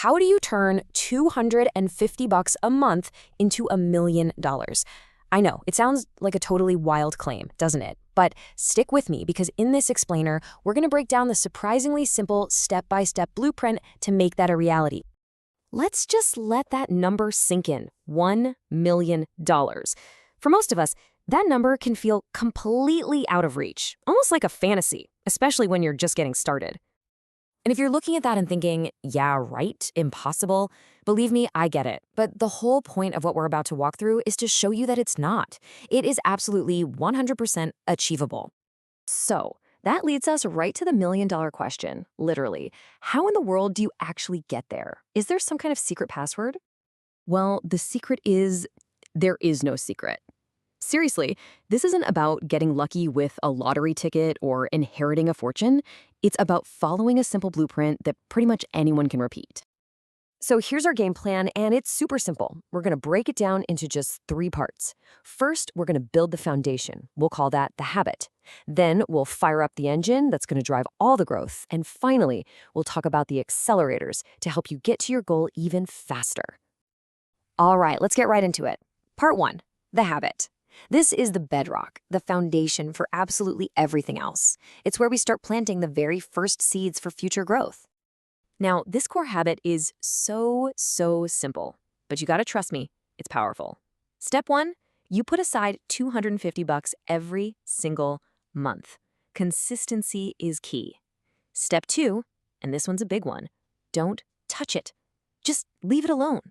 How do you turn $250 a month into $1 million? I know, it sounds like a totally wild claim, doesn't it? But stick with me because in this explainer, we're going to break down the surprisingly simple step-by-step blueprint to make that a reality. Let's just let that number sink in, $1 million. For most of us, that number can feel completely out of reach, almost like a fantasy, especially when you're just getting started. And if you're looking at that and thinking, yeah, right, impossible, believe me, I get it. But the whole point of what we're about to walk through is to show you that it's not. It is absolutely 100% achievable. So that leads us right to the million-dollar question, literally. How in the world do you actually get there? Is there some kind of secret password? Well, the secret is there is no secret. Seriously, this isn't about getting lucky with a lottery ticket or inheriting a fortune. It's about following a simple blueprint that pretty much anyone can repeat. So here's our game plan, and it's super simple. We're going to break it down into just 3 parts. First, we're going to build the foundation. We'll call that the habit. Then we'll fire up the engine that's going to drive all the growth. And finally, we'll talk about the accelerators to help you get to your goal even faster. All right, let's get right into it. Part 1, the habit. This is the bedrock, the foundation for absolutely everything else. It's where we start planting the very first seeds for future growth. Now, this core habit is so simple, but you gotta trust me, it's powerful. Step 1, you put aside $250 every single month. Consistency is key. Step 2, and this one's a big one, don't touch it. Just leave it alone.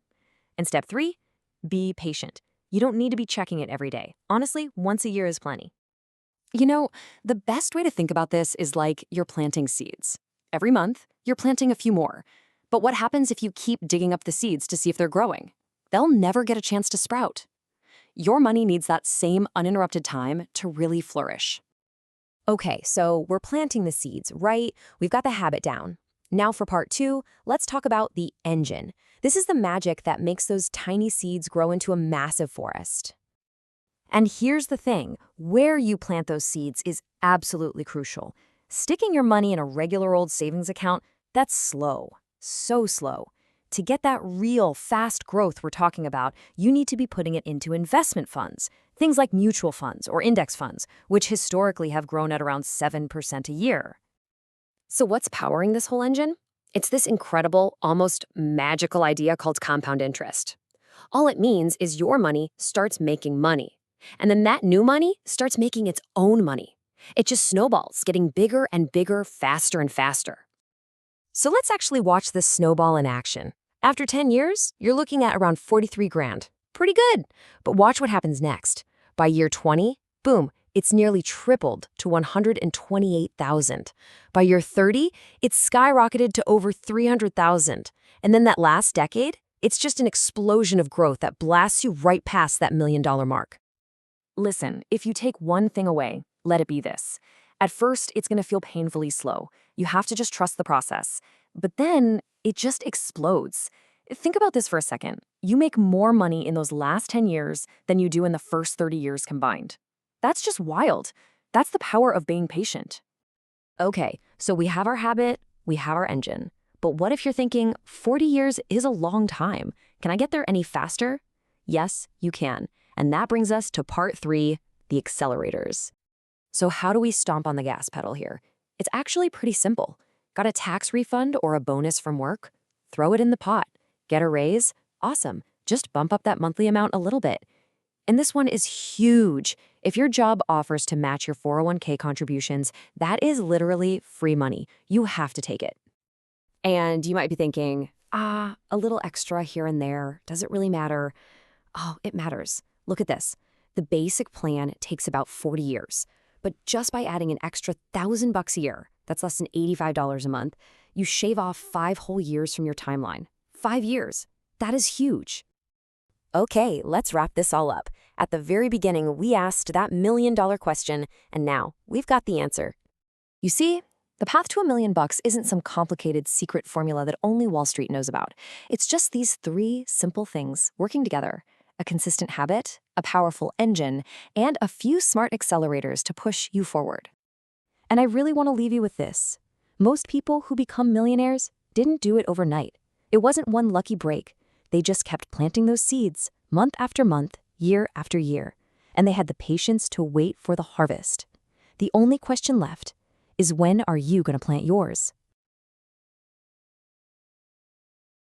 And step 3, be patient. You don't need to be checking it every day. Honestly, once a year is plenty. You know, the best way to think about this is like you're planting seeds. Every month, you're planting a few more. But what happens if you keep digging up the seeds to see if they're growing? They'll never get a chance to sprout. Your money needs that same uninterrupted time to really flourish. Okay, so we're planting the seeds, right? We've got the habit down. Now for part 2, let's talk about the engine. This is the magic that makes those tiny seeds grow into a massive forest. And here's the thing, where you plant those seeds is absolutely crucial. Sticking your money in a regular old savings account, that's slow, so slow. To get that real fast growth we're talking about, you need to be putting it into investment funds, things like mutual funds or index funds, which historically have grown at around 7% a year. So what's powering this whole engine? It's this incredible, almost magical idea called compound interest. All it means is your money starts making money. And then that new money starts making its own money. It just snowballs, getting bigger and bigger, faster and faster. So let's actually watch this snowball in action. After 10 years, you're looking at around 43 grand. Pretty good. But watch what happens next. By year 20, boom, it's nearly tripled to 128,000. By year 30, it's skyrocketed to over 300,000. And then that last decade, it's just an explosion of growth that blasts you right past that $1 million mark. Listen, if you take one thing away, let it be this. At first, it's going to feel painfully slow. You have to just trust the process. But then, it just explodes. Think about this for a second. You make more money in those last 10 years than you do in the first 30 years combined. That's just wild. That's the power of being patient. Okay, so we have our habit, we have our engine. But what if you're thinking, 40 years is a long time. Can I get there any faster? Yes, you can. And that brings us to part 3, the accelerators. So how do we stomp on the gas pedal here? It's actually pretty simple. Got a tax refund or a bonus from work? Throw it in the pot. Get a raise? Awesome. Just bump up that monthly amount a little bit. And this one is huge. If your job offers to match your 401k contributions, that is literally free money. You have to take it. And you might be thinking, a little extra here and there. Does it really matter? Oh, it matters. Look at this. The basic plan takes about 40 years. But just by adding an extra $1,000 a year, that's less than $85 a month, you shave off 5 whole years from your timeline. 5 years. That is huge. Okay, let's wrap this all up. At the very beginning, we asked that $1 million question, and now we've got the answer. You see, the path to $1 million isn't some complicated secret formula that only Wall Street knows about. It's just these 3 simple things working together: a consistent habit, a powerful engine, and a few smart accelerators to push you forward. And I really want to leave you with this. Most people who become millionaires didn't do it overnight. It wasn't one lucky break. They just kept planting those seeds, month after month, year after year, and they had the patience to wait for the harvest. The only question left is, when are you going to plant yours?